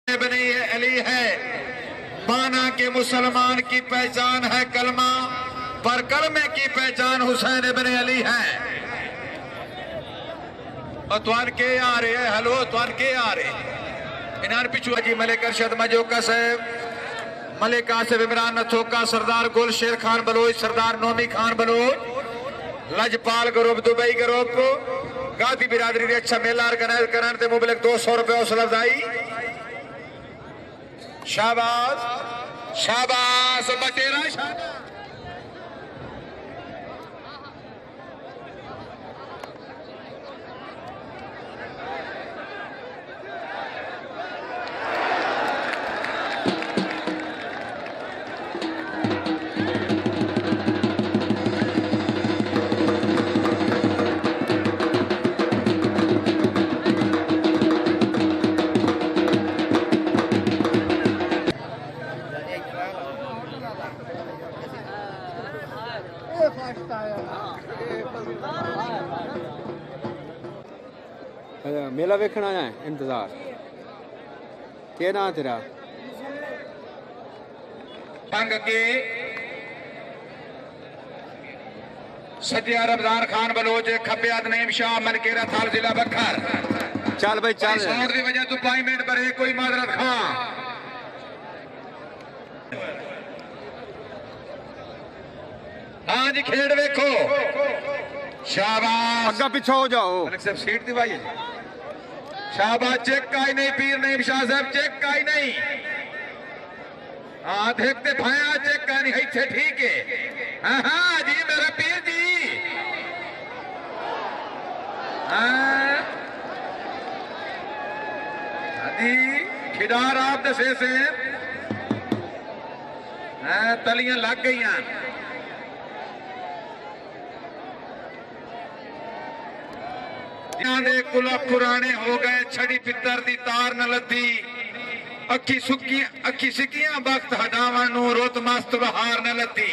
बनी अली है, माना के मुसलमान की पहचान है कलमा, पर कलमे की पहचान हुसैन इब्न अली है। और तुआन के आ रहे है, हलो तुआन के आ रहे इनान पिछू जी मलिक अरशद मजोका साहब, Malik Asif Imran नथोका, Sardar Gul Sher Khan Baloch, Sardar Nomi Khan Baloch, Lajpal group Dubai group, Gadi बिरादरी अच्छा मेला ऑर्गेनाइज करने ते मुबलिक 200 रुपए हौसला अफजाई। शाबाश शाबाश बटेरा शाबाश। मेला वेखना है इंतजार क्या ना तेरा पंग के सदिया रमजान खान बलोच, खब्बे अदनीम शाह मनकेरा थाल जिला बखर। चल भाई चल साउंड की वजह तो 5 मिनट पर है, कोई माजरत खां। हाँ जी खेड वेखो, शाबाश अग्गा पीछा हो जाओ। सब सीट दी भाई, शाबाश चेक का ही नहीं, पीर नहीं शाह साहब चेक का ही नहीं। हाँ देखते भाया चेक का नहीं है, ठीक है। हाँ हाँ जी मेरा पीर जी, हाँ खिडार आप दसे से तलियां लग गई। दे कुला पुराने हो गए, छड़ी पितर दी तार न लद्दी, अखी सुकी अखी सिकियां वक्त हटावन नू रुत मस्त बहार न लद्दी,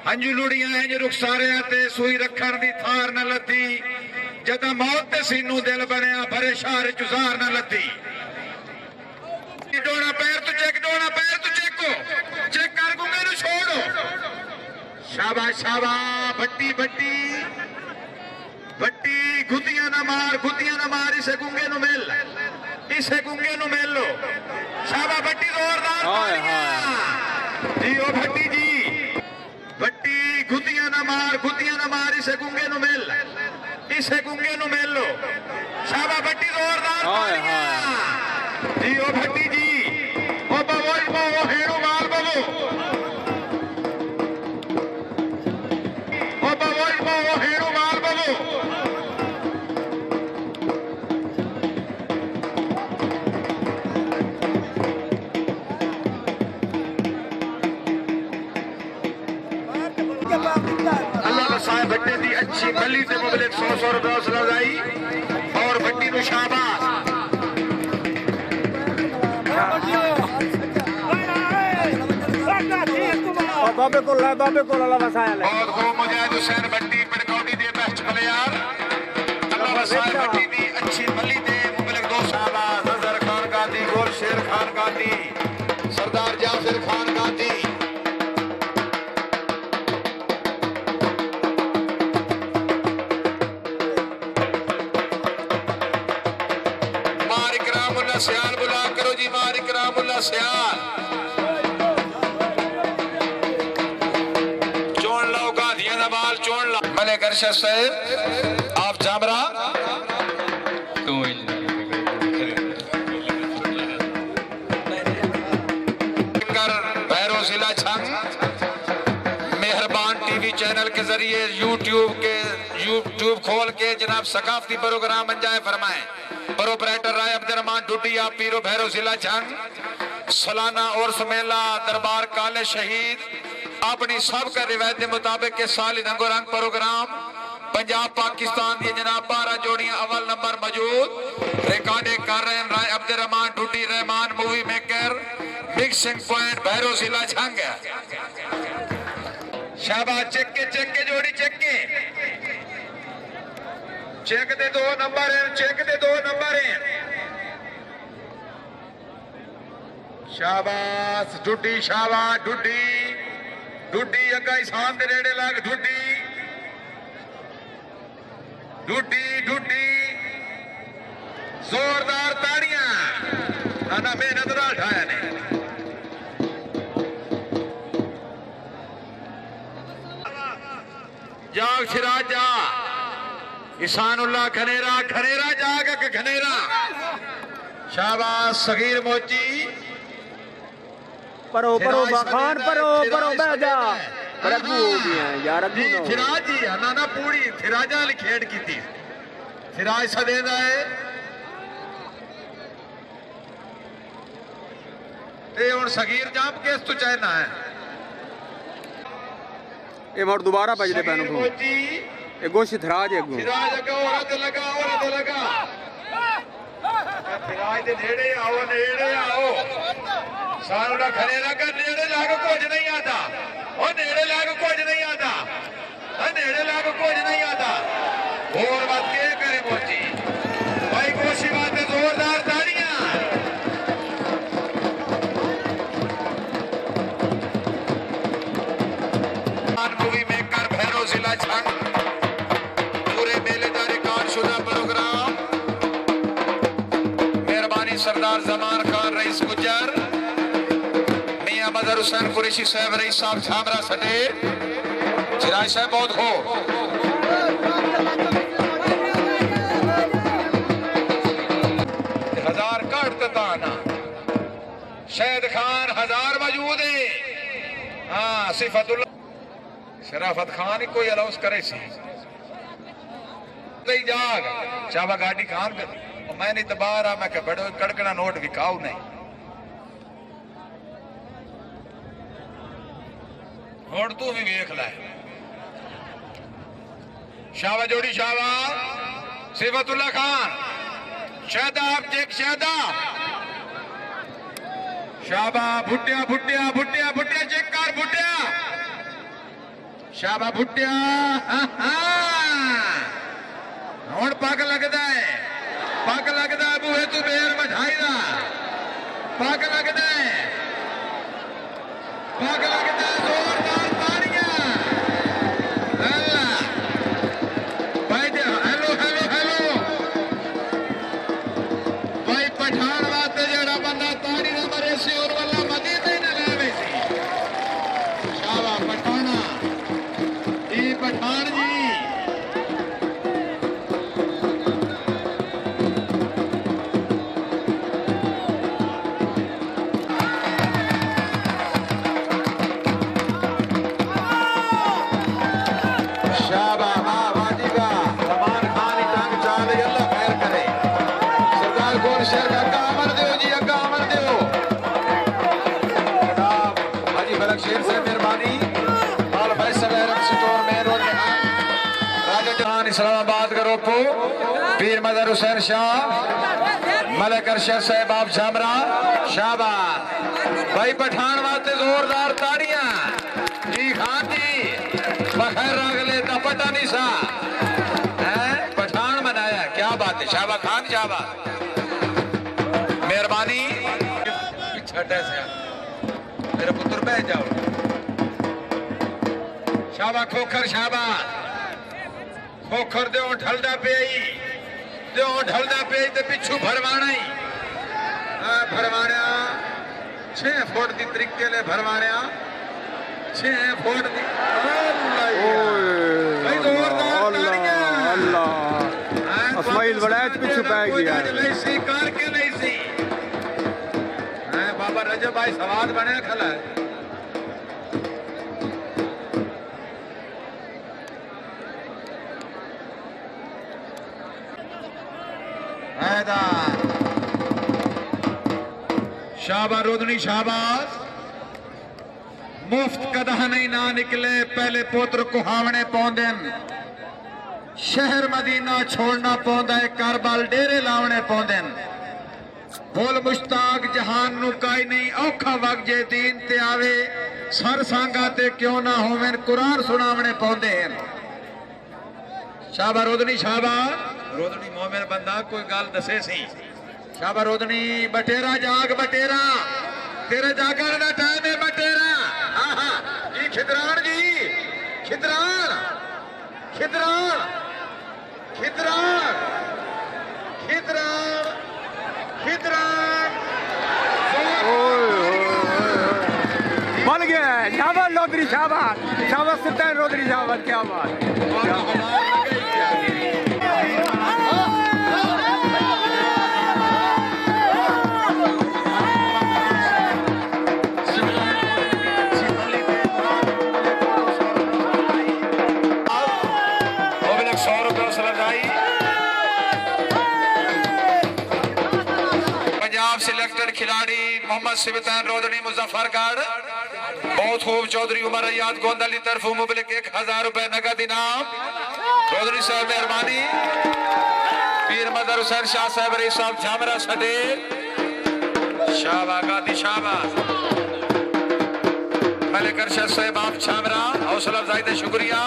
हंजू लुड़ियां इंज रुखसारे ते सुई रखण दी थार न लद्दी, जदा मौत ते सीनू दिल बनया भरे शहर चुजार न लद्दी। डोना पैर तू चेक, डोना पैर तू चेको, चेक कर गुंगे नू छोड़ो। शाबाश शाबाश भट्टी भट्टी भट्टी, गुतियां ना मार, गुतियां ना मार, इसे गुंगे नु मिल, इसे गुंगे नु मिल लो। शाबाश भट्टी जोरदार तालियां जी, ओ भट्टी जी, भट्टी गुतियां ना मार, गुतियां ना मार, इसे गुंगे नु मिल, इसे गुंगे नु मिल लो। शाबाश भट्टी जोरदार तालियां जी, ओ भट्टी जी, ओ बवो हेड़ो माल बवो, ओ बवो हेड़ो माल बवो। भट्टे की अच्छी गली से मुबलिक 100 रुपए हौसला अफजाई और भट्टी को शाबाश। बाबे को वसाया बहुत खूब मुजाहिद हुसैन भट्टी पिरकौटी दे बेस्ट प्लेयर। अल्लाह वसाए भट्टी की अच्छी गली दे मुबलिक 2 शाबाश। नजर खान गांधी, गोल शेर खान गांधी, सरदार जाफिर खान गांधी। सियाल बुला करो जी, मारिक रामुल्ला सियाल चोन लो, गाधियां दा बाल चोन लो। मलिक अरशद साहब आप जामरा भैरव जिला छंग मेहरबान टीवी चैनल के जरिए यूट्यूब खोल के जनाब सकाफती प्रोग्राम अंजाम फरमाए। प्रोपरेटर राय अब्दुर्रहमान डुडिया, पीरो भैरव जिला जंग, सालाना उर्स मेला दरबार काले शहीद, अपनी सब का रिवायत के मुताबिक के साल रंगोरंग प्रोग्राम पंजाब पाकिस्तान की जनाब 12 जोड़ियां अव्वल नंबर मौजूद रिकॉर्डिंग कर रहे हैं। Rai Abdurrahman Dudi Rahman movie maker, mixing point Bhairav जिला जंग। शाबाश चेक के जोड़ी चेक के चेक दे 2 नंबर हैं, चेक दे 2 नंबर हैं। शाबाश डुड्डी शाबाश डुड्डी डुड्डी अग्गा इसान दे नेड़े लग डुड्डी डुड्डी डुड्डी जोरदार ताड़ियां ना मेहनत ना उठाया ने जाग सिराज जा ईसानुल्लाह खनेरा खनेरा जाग खनेरा शाबाश सगीर मोची परो परो खान परो परो बह जा रघु हो गया यार रघु जी फिराज जी ना ना पूरी फिराजा वाली खेड की थी फिराज सदेदा है ते हुन सगीर जाप केस तो चाहना है ये मोड़ दोबारा बजदे पैनों को मोची ये गोशी थराज है गो फिराज लगा औरत लगा फिराज दे नेड़े आओ सारा खनेरा का नेड़े लाग कुछ नहीं आता और नेड़े लाग कुछ नहीं आता नेड़े लाग कुछ नहीं आता और बात के करे मोची भाई कोशी बात है जोरदार ताड़ियां मूवी मेकर भैरव जिला छंग पूरे मेले का रिकॉर्ड शुदा प्रोग्राम मेहरबानी सरदार जमान खान रईस गुजर मियां मदर हुसैन कुरैशी साहब रईस साहब छामरा सटे चिराज साहब बहुत हो हजार काट ताना शहद खान हजार मौजूद है हाँ सिफतुल्लाह शराफत खान ही कोई अलाउंस करे सी जाग चावा गाड़ी खान मैं नहीं तबाह रहा मैं बड़ो कड़कड़ा नोट विकाऊ नहीं और तू भी वेख लै शावा जोड़ी शावा सिफतुल्लाह खान शहदा आप चेक शहदा शाबा भुट्टिया भुट्टिया भुट्टिया भुट्टिया चेक कर भुट्टिया शाबा भुट्टिया हुण पग लगदा है बूहे तू बेर मठाई दा पग लगदा है जोरदार ताड़ियां अल्लाह भाई दे हेलो भाई पठान वास्ते जेड़ा बंदा ताड़ी ना मरे सी और वाला मदी ते ना लेवे सी शाबा पठाना ई पठान जी इस्लामाबाद का रोपो पीर मदर हुसैन शाह मलिक अरशद साहब आप झामरा शाबाश भाई पठान वास्ते जोरदार ताड़ियां जी खान जी बखैर रगले पता नहीं सा पठान बनाया क्या बात है शाबा खान शाबा मेहरबानी छठे से मेरे पुत्र बह जाओ शाबा खोखर शाबा खोखर दो ढलदा पे ते पिछू भरवाना ही भरवाना 6 फुट की तरीके ले भरवाना 6 फुट की इस्माइल बड़ा पिछू पै गया करके नहीं सी बाबा रजब भाई सवाद बने खला शाबा रोदनी शाबाश मुफ्त कदह नहीं ना निकले पहले पुत्र कुहावने पौंदे शहर मदीना छोड़ना पौंदा है करबल डेरे लावने पौंदे बोल मुश्ताक जहान नु काई नहीं औखा वक्त जे दीन ते आवे सर सांगा ते क्यों ना होवें कुरान सुनावने पौंदे हैं शाबा रोदनी मोमिन बंदा कोई गल दसे सी शाबा रोदनी बटेरा जाग बटेरा तेरे जाकर का टाइम है बटेरा। हाँ हाँ जी खिदरान जी, खिदरान खिदरान खिदरान खिदरान खिदरान बन गया है। शाबाश लोधरी, शाबाश शाबाश सुल्तान लोधरी, शाबाश, क्या बात। सिलेक्टेड खिलाड़ी मोहम्मद सिबतान रोदनी मुजफ्फरगढ़, बहुत खूब। चौधरी उमर अयाद गोंदली तरफ मुबलिक 1000 रुपए नगद इनाम। रोदनी साहब मेहरबानी। पीर मदर हुसैन शाह साहब रही साहब झामरा सदे, शाहबाग गादी शाहबाग मलिक अरशद साहब आप झामरा, हौसला अफजाई शुक्रिया।